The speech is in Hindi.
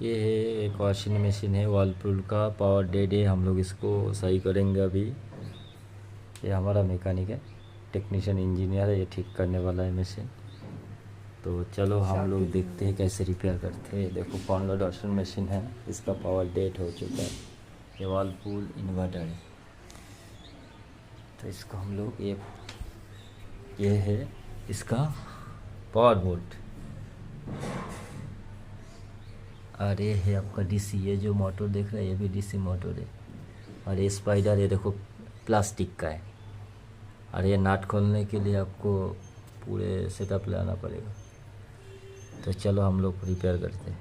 ये है एक वॉशिंग मशीन है वर्लपूल का, पावर डेड है। हम लोग इसको सही करेंगे अभी। ये हमारा मैकेनिक है, टेक्नीशियन इंजीनियर है, ये ठीक करने वाला है मशीन। तो चलो हम लोग देखते हैं कैसे रिपेयर करते हैं। देखो कॉर्नर वॉशिंग मशीन है, इसका पावर डेड हो चुका है। ये वर्लपूल इन्वर्टर है, तो इसको हम लोग ये है इसका पावर बोर्ड, और ये है आपका डीसी। ये जो मोटर देख रहे हैं ये भी डीसी मोटर है। और ये स्पाइडर ये देखो प्लास्टिक का है। और ये नट खोलने के लिए आपको पूरे सेटअप लाना पड़ेगा। तो चलो हम लोग रिपेयर करते हैं।